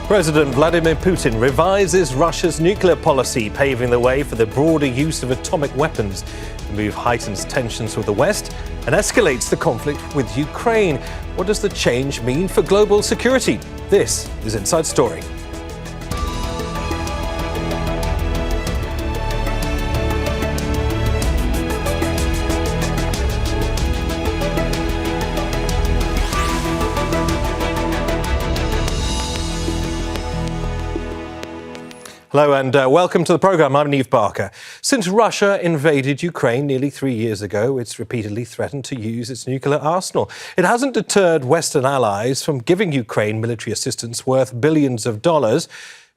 President Vladimir Putin revises Russia's nuclear policy, paving the way for the broader use of atomic weapons. The move heightens tensions with the West and escalates the conflict with Ukraine. What does the change mean for global security? This is Inside Story. Hello and welcome to the programme. I'm Neave Barker. Since Russia invaded Ukraine nearly 3 years ago, it's repeatedly threatened to use its nuclear arsenal. It hasn't deterred Western allies from giving Ukraine military assistance worth billions of dollars.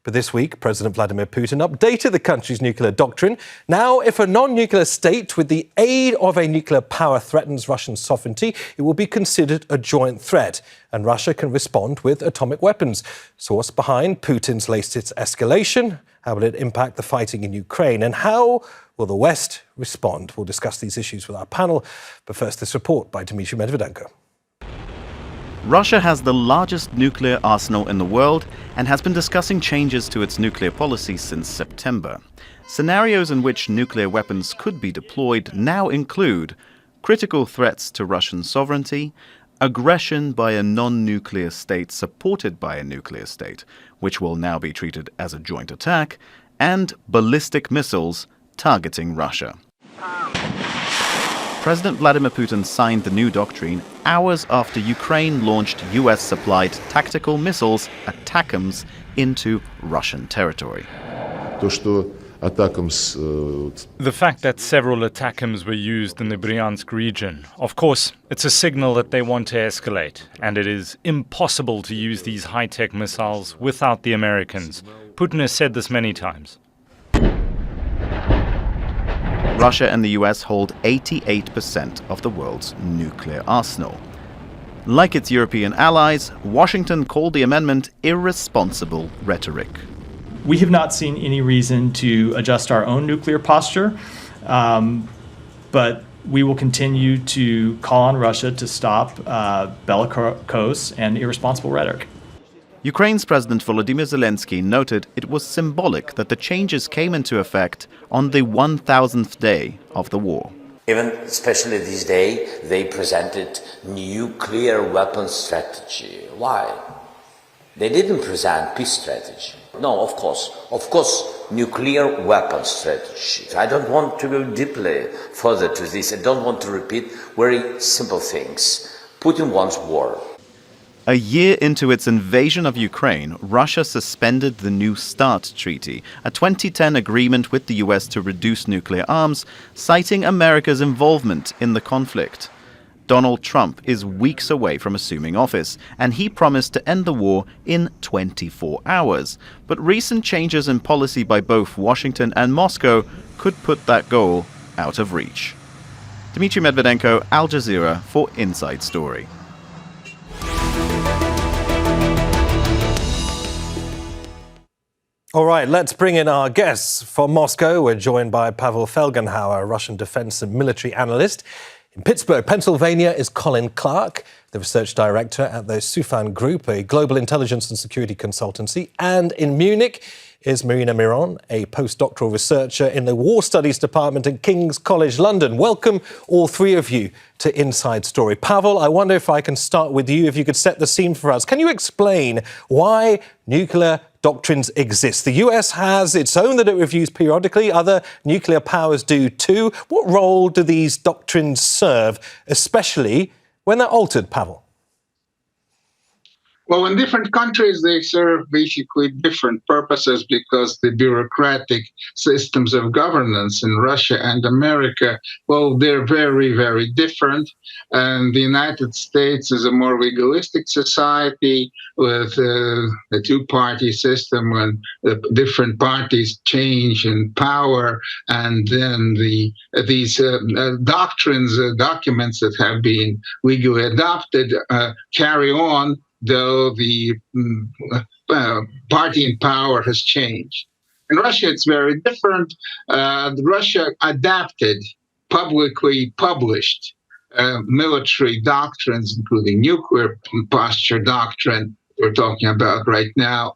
But this week, President Vladimir Putin updated the country's nuclear doctrine. Now, if a non-nuclear state with the aid of a nuclear power threatens Russian sovereignty, it will be considered a joint threat, and Russia can respond with atomic weapons. So what's behind Putin's latest escalation? How will it impact the fighting in Ukraine? And how will the West respond? We'll discuss these issues with our panel. But first, this report by Dmitry Medvedenko. Russia has the largest nuclear arsenal in the world and has been discussing changes to its nuclear policy since September. Scenarios in which nuclear weapons could be deployed now include critical threats to Russian sovereignty, aggression by a non-nuclear state supported by a nuclear state, which will now be treated as a joint attack, and ballistic missiles targeting Russia. President Vladimir Putin signed the new doctrine hours after Ukraine launched US-supplied tactical missiles, ATACMS, into Russian territory. The fact that several ATACMS were used in the Bryansk region, of course, it's a signal that they want to escalate, and it is impossible to use these high-tech missiles without the Americans. Putin has said this many times. Russia and the US hold 88% of the world's nuclear arsenal. Like its European allies, Washington called the amendment irresponsible rhetoric. We have not seen any reason to adjust our own nuclear posture, but we will continue to call on Russia to stop bellicose and irresponsible rhetoric. Ukraine's President Volodymyr Zelenskyy noted it was symbolic that the changes came into effect on the 1000th day of the war. Even especially this day, they presented nuclear weapons strategy. Why? They didn't present peace strategy. No, of course, nuclear weapons strategy. I don't want to go deeply further to this. I don't want to repeat very simple things. Putin wants war. A year into its invasion of Ukraine, Russia suspended the New START treaty, a 2010 agreement with the US to reduce nuclear arms, citing America's involvement in the conflict. Donald Trump is weeks away from assuming office, and he promised to end the war in 24 hours. But recent changes in policy by both Washington and Moscow could put that goal out of reach. Dmitry Medvedenko, Al Jazeera for Inside Story. All right, let's bring in our guests. From Moscow, we're joined by Pavel Felgenhauer, a Russian defense and military analyst. In Pittsburgh, Pennsylvania, is Colin Clarke, the research director at the Soufan Group, a global intelligence and security consultancy. And in Munich is Marina Miron, a postdoctoral researcher in the War Studies Department at King's College London. Welcome, all three of you, to Inside Story. Pavel, I wonder if I can start with you, if you could set the scene for us. Can you explain why nuclear doctrines exist? The US has its own that it reviews periodically. Other nuclear powers do too. What role do these doctrines serve, especially when they're altered, Pavel? Well, in different countries, they serve basically different purposes because the bureaucratic systems of governance in Russia and America, well, they're very, very different. And the United States is a more legalistic society with a two-party system when the different parties change in power. And then these doctrines, documents that have been legally adopted carry on, though the party in power has changed. In Russia, it's very different. Russia adapted publicly published military doctrines, including nuclear posture doctrine, we're talking about right now.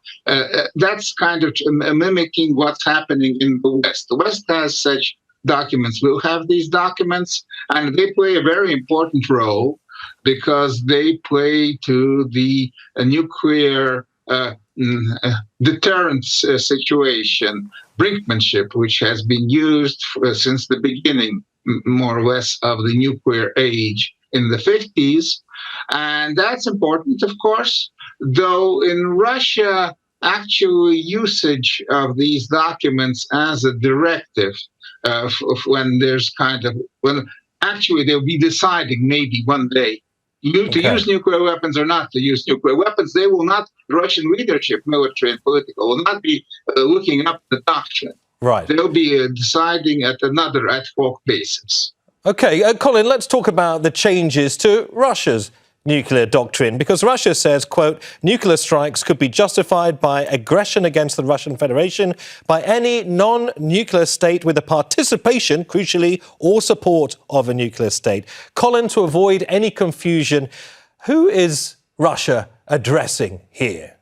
That's kind of mimicking what's happening in the West. The West has such documents. We'll have these documents, and they play a very important role because they play to the nuclear deterrence situation, brinkmanship, which has been used since the beginning, more or less, of the nuclear age in the 50s. And that's important, of course, though in Russia, actually usage of these documents as a directive, when there's when actually they'll be deciding maybe one day to use nuclear weapons or not to use nuclear weapons. They will not, Russian leadership, military and political, will not be looking up the doctrine. Right. They'll be deciding at another ad hoc basis. Okay, Colin, let's talk about the changes to Russia's nuclear doctrine, because Russia says, quote, nuclear strikes could be justified by aggression against the Russian Federation by any non-nuclear state with the participation, crucially, or support of a nuclear state. Colin, to avoid any confusion, who is Russia addressing here?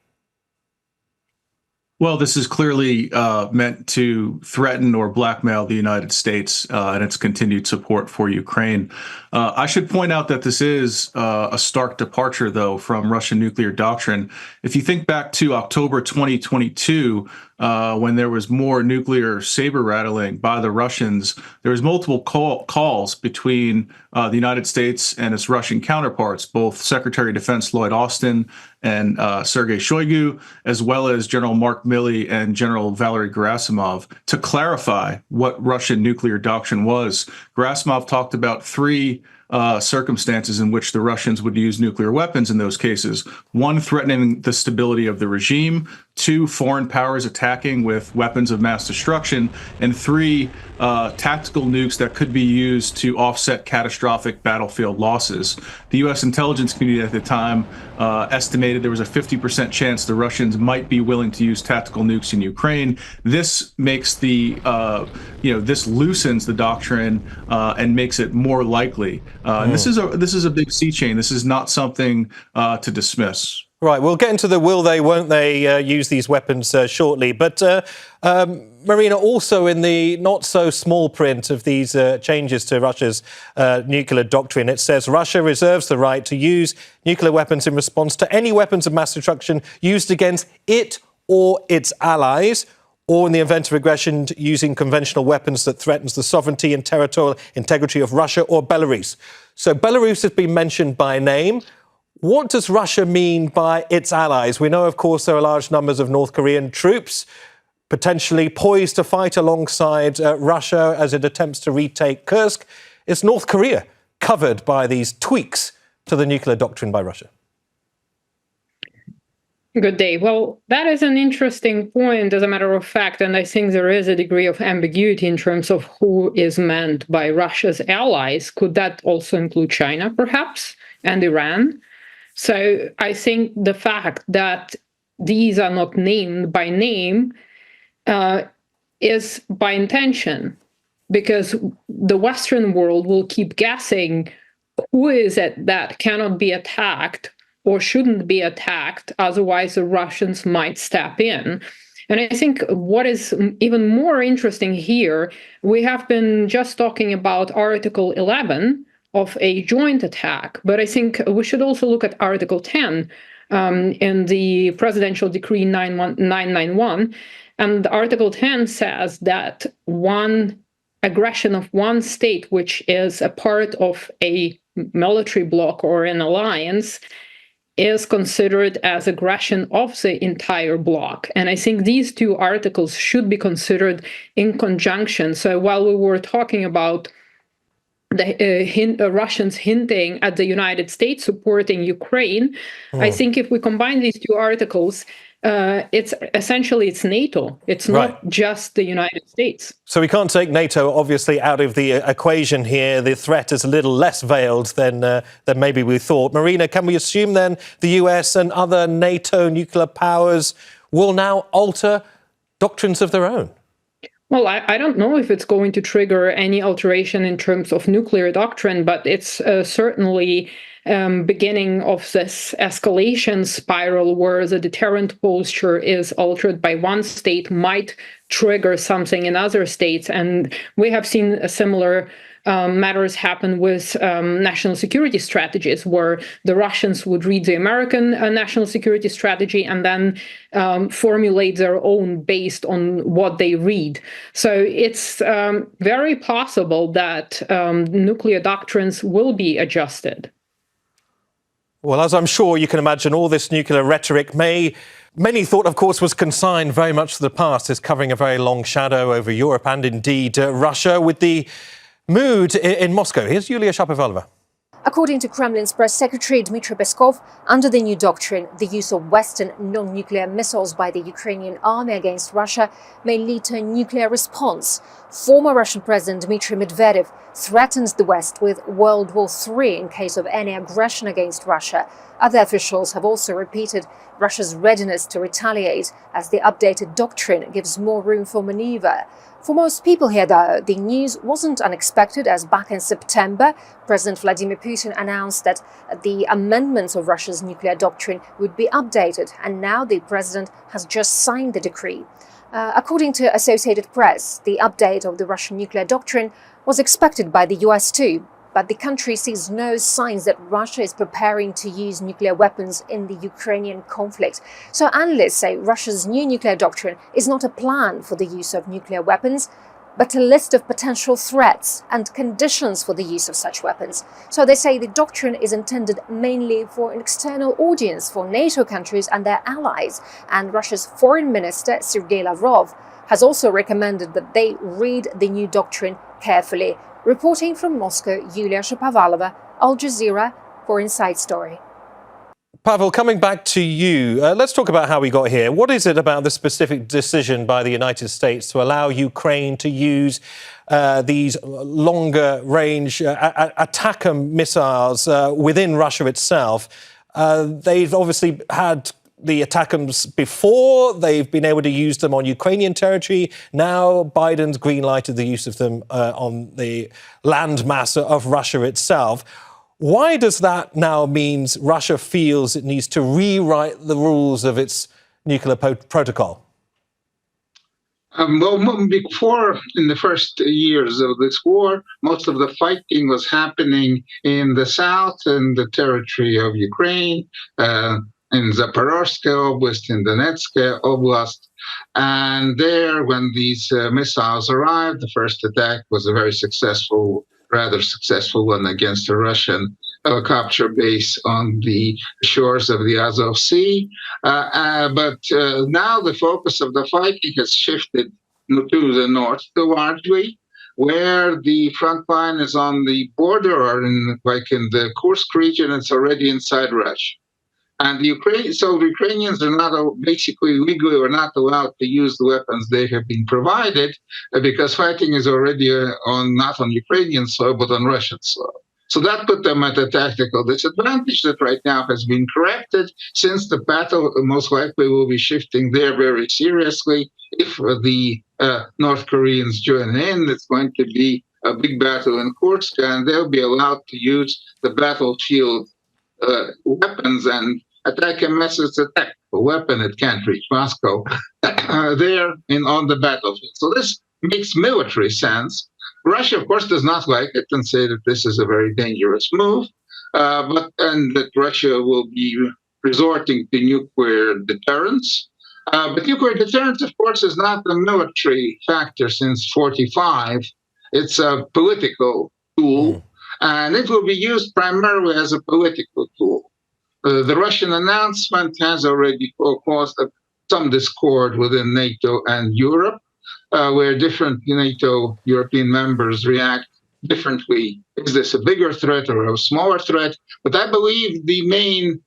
Well, this is clearly meant to threaten or blackmail the United States and its continued support for Ukraine. I should point out that this is a stark departure, though, from Russian nuclear doctrine. If you think back to October 2022, when there was more nuclear saber rattling by the Russians, there was multiple calls between the United States and its Russian counterparts, both Secretary of Defense Lloyd Austin and Sergei Shoigu, as well as General Mark Milley and General Valery Gerasimov, to clarify what Russian nuclear doctrine was. Gerasimov talked about three circumstances in which the Russians would use nuclear weapons in those cases. One, threatening the stability of the regime. Two, foreign powers attacking with weapons of mass destruction. And three, tactical nukes that could be used to offset catastrophic battlefield losses. The U.S. intelligence community at the time estimated there was a 50% chance the Russians might be willing to use tactical nukes in Ukraine. This makes this loosens the doctrine and makes it more likely. And this is a big sea change. This is not something to dismiss. Right, we'll get into the will they, won't they use these weapons shortly. But Marina, also in the not so small print of these changes to Russia's nuclear doctrine, it says Russia reserves the right to use nuclear weapons in response to any weapons of mass destruction used against it or its allies, or in the event of aggression using conventional weapons that threatens the sovereignty and territorial integrity of Russia or Belarus. So Belarus has been mentioned by name. What does Russia mean by its allies? We know, of course, there are large numbers of North Korean troops potentially poised to fight alongside Russia as it attempts to retake Kursk. Is North Korea covered by these tweaks to the nuclear doctrine by Russia? Good day. Well, that is an interesting point, as a matter of fact, and I think there is a degree of ambiguity in terms of who is meant by Russia's allies. Could that also include China, perhaps, and Iran? So I think the fact that these are not named by name is by intention, because the Western world will keep guessing who is it that cannot be attacked or shouldn't be attacked, otherwise the Russians might step in. And I think what is even more interesting here, we have been just talking about Article 11 of a joint attack, but I think we should also look at Article 10 in the Presidential Decree 991. And Article 10 says that one aggression of one state, which is a part of a military bloc or an alliance, is considered as aggression of the entire bloc. And I think these two articles should be considered in conjunction. So while we were talking about the Russians hinting at the United States supporting Ukraine, I think if we combine these two articles, it's NATO. It's not just the United States. So we can't take NATO, obviously, out of the equation here. The threat is a little less veiled than maybe we thought. Marina, can we assume then the US and other NATO nuclear powers will now alter doctrines of their own? Well, I don't know if it's going to trigger any alteration in terms of nuclear doctrine, but it's certainly beginning of this escalation spiral where the deterrent posture is altered by one state might trigger something in other states. And we have seen a similar matters happen with national security strategies, where the Russians would read the American national security strategy and then formulate their own based on what they read. So it's very possible that nuclear doctrines will be adjusted. Well, as I'm sure you can imagine, all this nuclear rhetoric many thought, of course, was consigned very much to the past, is covering a very long shadow over Europe and indeed Russia, with the mood in Moscow. Here's Yulia Shapovalova. According to Kremlin's press secretary Dmitry Peskov, under the new doctrine, the use of Western non-nuclear missiles by the Ukrainian army against Russia may lead to a nuclear response. Former Russian President Dmitry Medvedev threatens the West with World War III in case of any aggression against Russia. Other officials have also repeated Russia's readiness to retaliate, as the updated doctrine gives more room for maneuver. For most people here, though, the news wasn't unexpected, as back in September, President Vladimir Putin announced that the amendments of Russia's nuclear doctrine would be updated, and now the president has just signed the decree. According to Associated Press, the update of the Russian nuclear doctrine was expected by the US too, but the country sees no signs that Russia is preparing to use nuclear weapons in the Ukrainian conflict. So analysts say Russia's new nuclear doctrine is not a plan for the use of nuclear weapons, but a list of potential threats and conditions for the use of such weapons. So they say the doctrine is intended mainly for an external audience, for NATO countries and their allies. And Russia's foreign minister, Sergei Lavrov, has also recommended that they read the new doctrine carefully. Reporting from Moscow, Yulia Shapovalova, Al Jazeera, for Inside Story. Pavel, coming back to you, let's talk about how we got here. What is it about the specific decision by the United States to allow Ukraine to use these longer-range ATACMS missiles within Russia itself? They've obviously had the ATACMS before. They've been able to use them on Ukrainian territory. Now Biden's green-lighted the use of them on the landmass of Russia itself. Why does that now mean Russia feels it needs to rewrite the rules of its nuclear protocol? Well, before, in the first years of this war, most of the fighting was happening in the south, in the territory of Ukraine, in Zaporozhye Oblast, in Donetsk Oblast. And there, when these missiles arrived, the first attack was a very successful, rather successful one against a Russian helicopter base on the shores of the Azov Sea. But now the focus of the fighting has shifted to the north largely, where the front line is on the border, or like in the Kursk region, it's already inside Russia. And the Ukrainians are not basically legally are not allowed to use the weapons they have been provided, because fighting is already not on Ukrainian soil but on Russian soil. So that put them at a tactical disadvantage that right now has been corrected, since the battle most likely will be shifting there very seriously. If the North Koreans join in, it's going to be a big battle in Kursk, and they'll be allowed to use the battlefield weapons, and ATACMS is a tactical weapon. It can't reach Moscow there on the battlefield. So this makes military sense. Russia, of course, does not like it and say that this is a very dangerous move, and that Russia will be resorting to nuclear deterrence. But nuclear deterrence, of course, is not a military factor since 1945. It's a political tool. And it will be used primarily as a political tool. The Russian announcement has already caused some discord within NATO and Europe, where different NATO European members react differently. Is this a bigger threat or a smaller threat? But I believe the main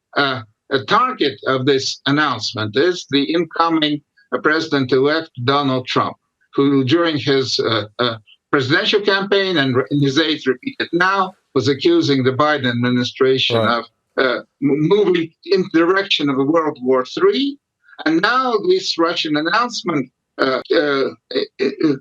target of this announcement is the incoming President-elect Donald Trump, who during his presidential campaign, and his aides repeat it now, was accusing the Biden administration of moving in the direction of a World War III. And now this Russian announcement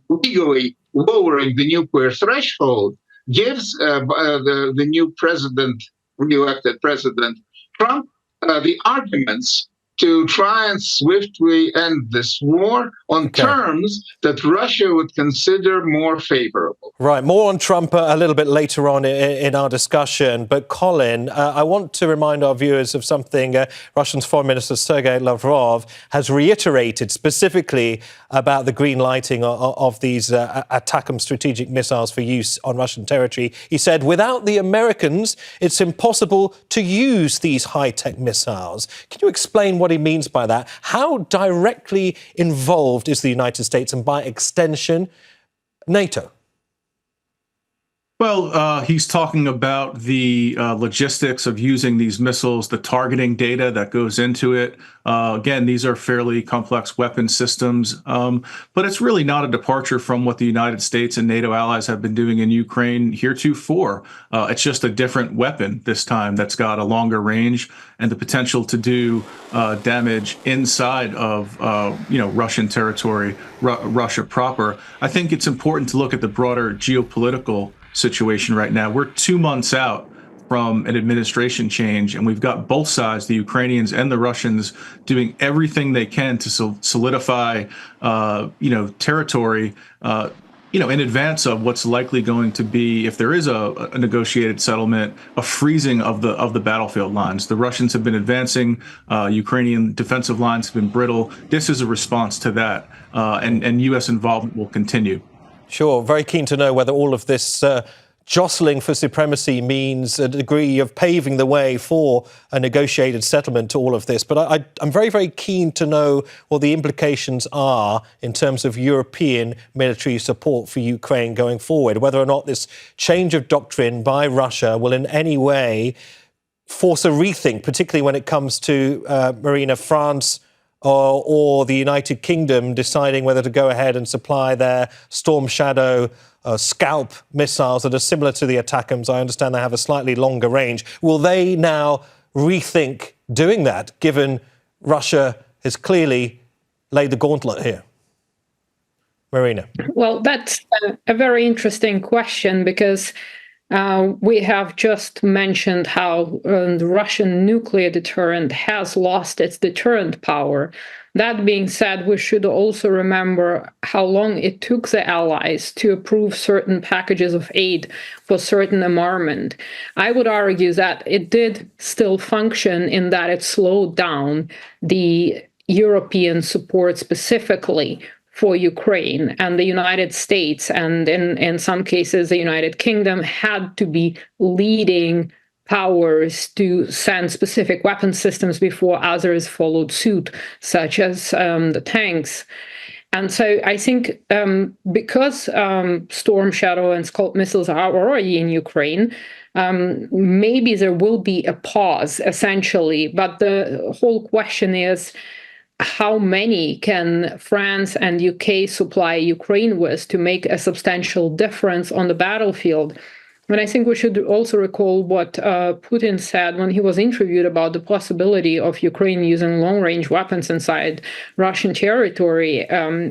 legally lowering the nuclear threshold gives the new president re-elected President Trump the arguments to try and swiftly end this war on terms that Russia would consider more favorable. Right, more on Trump a little bit later on in our discussion. But Colin, I want to remind our viewers of something Russia's Foreign Minister Sergei Lavrov has reiterated specifically about the green lighting of these ATACMS strategic missiles for use on Russian territory. He said, without the Americans, it's impossible to use these high-tech missiles. Can you explain what he means by that? How directly involved is the United States and, by extension, NATO? Well, he's talking about the logistics of using these missiles, the targeting data that goes into it. Again, these are fairly complex weapon systems, but it's really not a departure from what the United States and NATO allies have been doing in Ukraine heretofore. It's just a different weapon this time that's got a longer range and the potential to do damage inside of Russian territory, Russia proper. I think it's important to look at the broader geopolitical situation right now. We're 2 months out from an administration change, and we've got both sides, the Ukrainians and the Russians, doing everything they can to solidify, territory, in advance of what's likely going to be, if there is a negotiated settlement, a freezing of the battlefield lines. The Russians have been advancing, Ukrainian defensive lines have been brittle. This is a response to that, and U.S. involvement will continue. Sure. Very keen to know whether all of this jostling for supremacy means a degree of paving the way for a negotiated settlement to all of this. But I'm very, very keen to know what the implications are in terms of European military support for Ukraine going forward, whether or not this change of doctrine by Russia will in any way force a rethink, particularly when it comes to Marina, France, or the United Kingdom deciding whether to go ahead and supply their Storm Shadow Scalp missiles that are similar to the ATACMS. I understand they have a slightly longer range. Will they now rethink doing that, given Russia has clearly laid the gauntlet here? Marina. Well, that's a very interesting question, because we have just mentioned how the Russian nuclear deterrent has lost its deterrent power. That being said, we should also remember how long it took the Allies to approve certain packages of aid for certain armament. I would argue that it did still function in that it slowed down the European support specifically for Ukraine, and the United States, and in some cases the United Kingdom, had to be leading powers to send specific weapon systems before others followed suit, such as the tanks. And so I think because Storm Shadow and Scalp missiles are already in Ukraine, maybe there will be a pause, essentially. But the whole question is, how many can France and UK supply Ukraine with to make a substantial difference on the battlefield? And I think we should also recall what Putin said when he was interviewed about the possibility of Ukraine using long-range weapons inside Russian territory.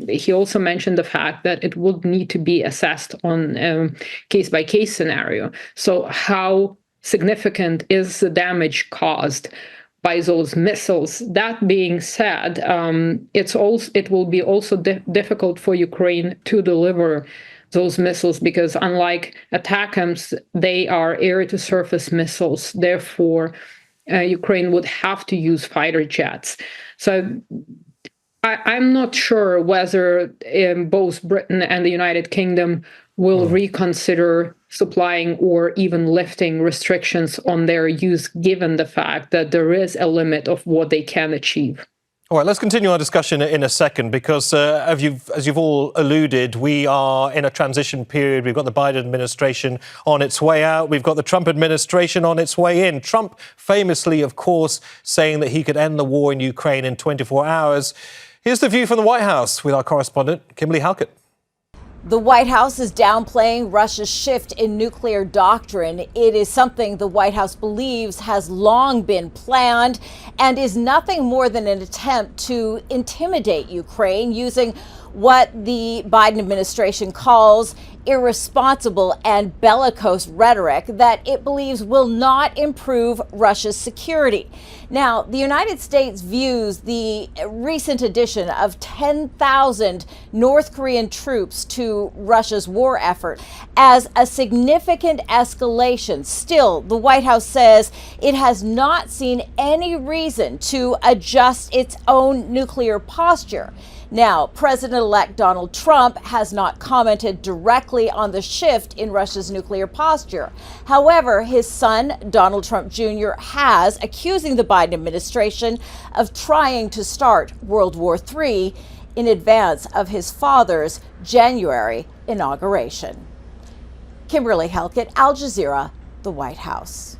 He also mentioned the fact that it would need to be assessed on a case-by-case scenario. So how significant is the damage caused by those missiles? That being said, it will be also difficult for Ukraine to deliver those missiles, because unlike ATACMS, they are air-to-surface missiles. Therefore, Ukraine would have to use fighter jets. So I'm not sure whether both Britain and the United Kingdom will reconsider supplying or even lifting restrictions on their use, given the fact that there is a limit of what they can achieve. All right, let's continue our discussion in a second, because as you've all alluded, we are in a transition period. We've got the Biden administration on its way out. We've got the Trump administration on its way in. Trump famously, of course, saying that he could end the war in Ukraine in 24 hours. Here's the view from the White House with our correspondent, Kimberly Halkett. The White House is downplaying Russia's shift in nuclear doctrine. It is something the White House believes has long been planned and is nothing more than an attempt to intimidate Ukraine using what the Biden administration calls irresponsible and bellicose rhetoric that it believes will not improve Russia's security. Now, the United States views the recent addition of 10,000 North Korean troops to Russia's war effort as a significant escalation. Still, the White House says it has not seen any reason to adjust its own nuclear posture. Now, President-elect Donald Trump has not commented directly on the shift in Russia's nuclear posture. However, his son, Donald Trump Jr., has, accusing the Biden administration of trying to start World War III in advance of his father's January inauguration. Kimberly Helkett, Al Jazeera, the White House.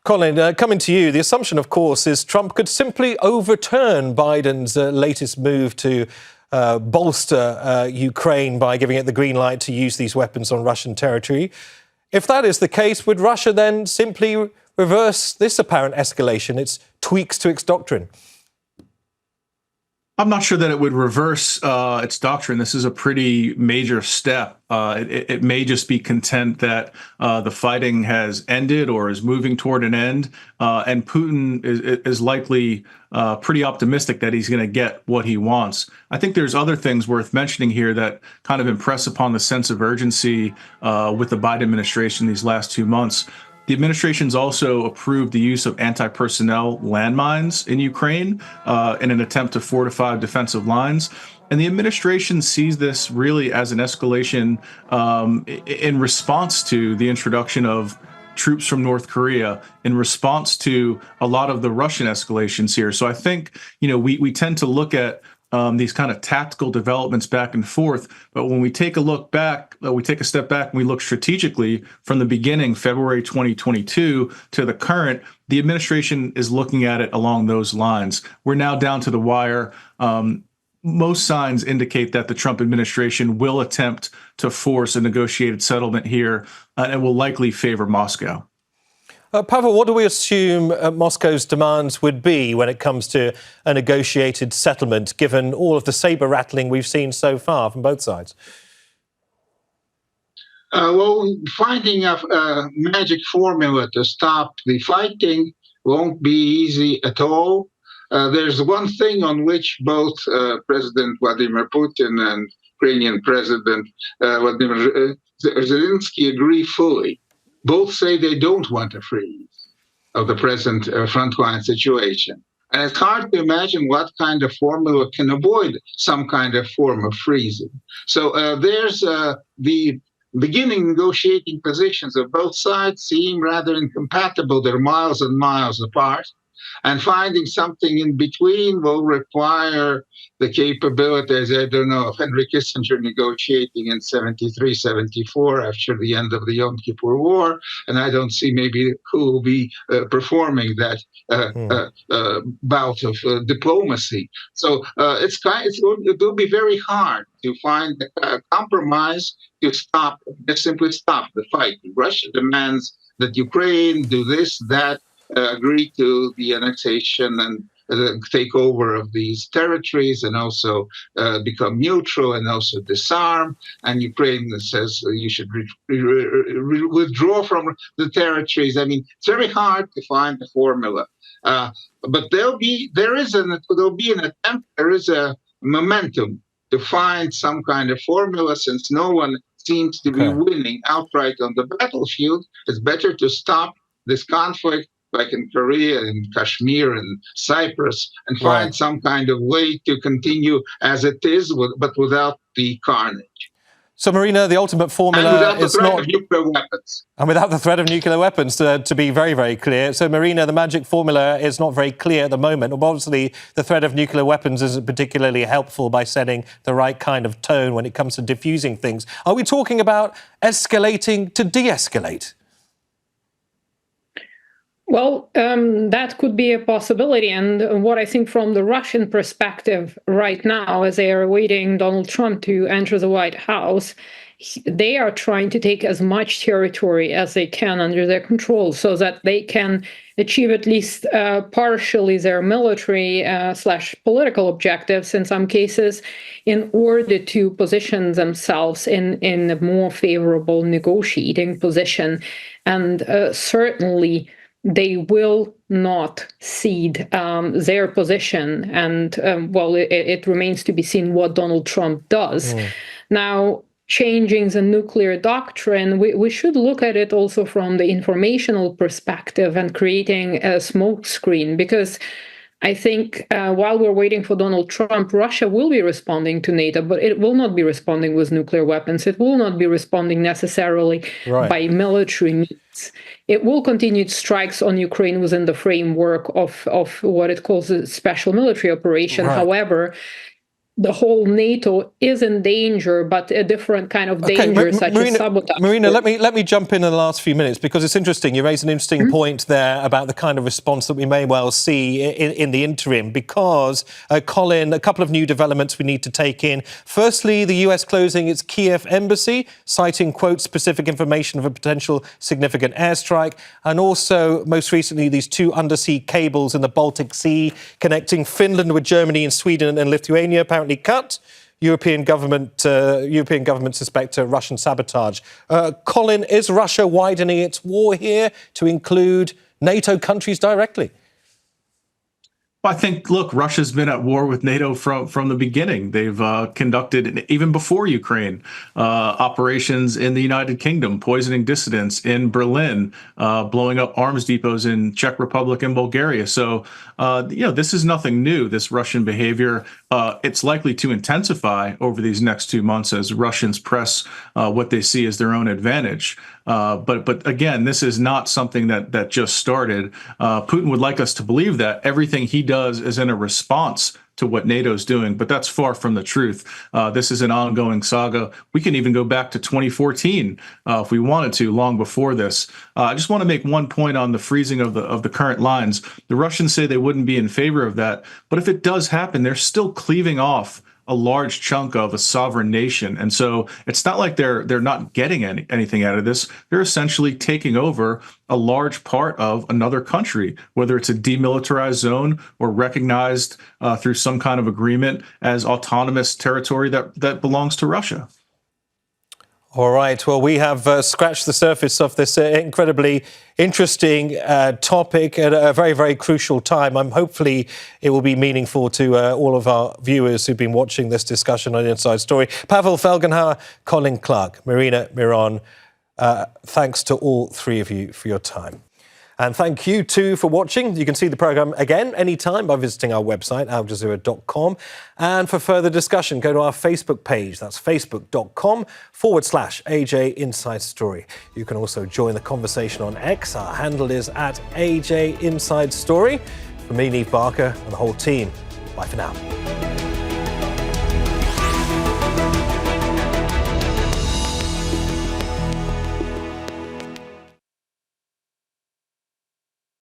Colin, coming to you, the assumption, of course, is Trump could simply overturn Biden's latest move to bolster Ukraine by giving it the green light to use these weapons on Russian territory. If that is the case, would Russia then simply reverse this apparent escalation, its tweaks to its doctrine? I'm not sure that it would reverse its doctrine. This is a pretty major step. It may just be content that the fighting has ended or is moving toward an end, and Putin is likely pretty optimistic that he's going to get what he wants. I think there's other things worth mentioning here that kind of impress upon the sense of urgency with the Biden administration these last 2 months. The administration's also approved the use of anti-personnel landmines in Ukraine in an attempt to fortify defensive lines. And the administration sees this really as an escalation in response to the introduction of troops from North Korea, in response to a lot of the Russian escalations here. So I think, we tend to look at these kind of tactical developments back and forth. But when we take a look back, we take a step back and we look strategically from the beginning, February 2022 to the current, the administration is looking at it along those lines. We're now down to the wire. Most signs indicate that the Trump administration will attempt to force a negotiated settlement here, and will likely favor Moscow. Pavel, what do we assume Moscow's demands would be when it comes to a negotiated settlement, given all of the saber rattling we've seen so far from both sides? Well, finding a magic formula to stop the fighting won't be easy at all. There's one thing on which both President Vladimir Putin and Ukrainian President Vladimir Zelenskyy agree fully. Both say they don't want a freeze of the present frontline situation. And it's hard to imagine what kind of formula can avoid some kind of form of freezing. So there's the beginning negotiating positions of both sides seem rather incompatible. They're miles and miles apart. And finding something in between will require the capabilities, I don't know, of Henry Kissinger negotiating in 73, 74 after the end of the Yom Kippur War. And I don't see maybe who will be performing that bout of diplomacy. So it will be very hard to find a compromise to simply stop the fight. Russia demands that Ukraine do this, that, agree to the annexation and takeover of these territories, and also become neutral and also disarm. And Ukraine says you should withdraw from the territories. I mean, it's very hard to find a formula. But there'll be an attempt. There is a momentum to find some kind of formula, since no one seems to be winning outright on the battlefield. It's better to stop this conflict, like in Korea and Kashmir and Cyprus, and find some kind of way to continue as it is, but without the carnage. So, Marina, the ultimate formula is not... of nuclear weapons. And without the threat of nuclear weapons, to be very, very clear. So, Marina, the magic formula is not very clear at the moment. Obviously, the threat of nuclear weapons isn't particularly helpful by setting the right kind of tone when it comes to diffusing things. Are we talking about escalating to de-escalate? Well, that could be a possibility. And what I think from the Russian perspective right now, as they are awaiting Donald Trump to enter the White House, they are trying to take as much territory as they can under their control so that they can achieve at least partially their military / political objectives in some cases in order to position themselves in a more favorable negotiating position. And certainly they will not cede their position. And it remains to be seen what Donald Trump does. Now, changing the nuclear doctrine, we should look at it also from the informational perspective and creating a smokescreen, because I think while we're waiting for Donald Trump, Russia will be responding to NATO, but it will not be responding with nuclear weapons. It will not be responding necessarily by military means. It will continue its strikes on Ukraine within the framework of what it calls a special military operation. However, the whole NATO is in danger, but a different kind of danger, such as sabotage. Marina, let me jump in the last few minutes, because it's interesting. You raised an interesting point there about the kind of response that we may well see in the interim, because, Colin, a couple of new developments we need to take in. Firstly, the US closing its Kiev embassy, citing, quote, specific information of a potential significant airstrike. And also, most recently, these 2 undersea cables in the Baltic Sea connecting Finland with Germany and Sweden and Lithuania apparently cut. European government suspect Russian sabotage. Colin, is Russia widening its war here to include NATO countries directly? I think, look, Russia's been at war with NATO from the beginning. They've conducted, even before Ukraine, operations in the United Kingdom, poisoning dissidents in Berlin, blowing up arms depots in Czech Republic and Bulgaria. So, this is nothing new, this Russian behavior. It's likely to intensify over these next 2 months as Russians press what they see as their own advantage. But again, this is not something that just started. Putin would like us to believe that everything he does is in a response to what NATO's doing, but that's far from the truth. This is an ongoing saga. We can even go back to 2014 if we wanted to, long before this. I just want to make one point on the freezing of the current lines. The Russians say they wouldn't be in favor of that, but if it does happen, they're still cleaving off a large chunk of a sovereign nation. And so it's not like they're not getting anything out of this. They're essentially taking over a large part of another country, whether it's a demilitarized zone or recognized through some kind of agreement as autonomous territory that belongs to Russia. All right. Well, we have scratched the surface of this incredibly interesting topic at a very, very crucial time. Hopefully it will be meaningful to all of our viewers who've been watching this discussion on Inside Story. Pavel Felgenhauer, Colin Clarke, Marina, Miron, thanks to all 3 of you for your time. And thank you, too, for watching. You can see the programme again anytime by visiting our website, aljazeera.com. And for further discussion, go to our Facebook page. That's facebook.com/AJ Inside Story. You can also join the conversation on X. Our handle is @AJ Inside Story. From me, Neave Barker, and the whole team, bye for now.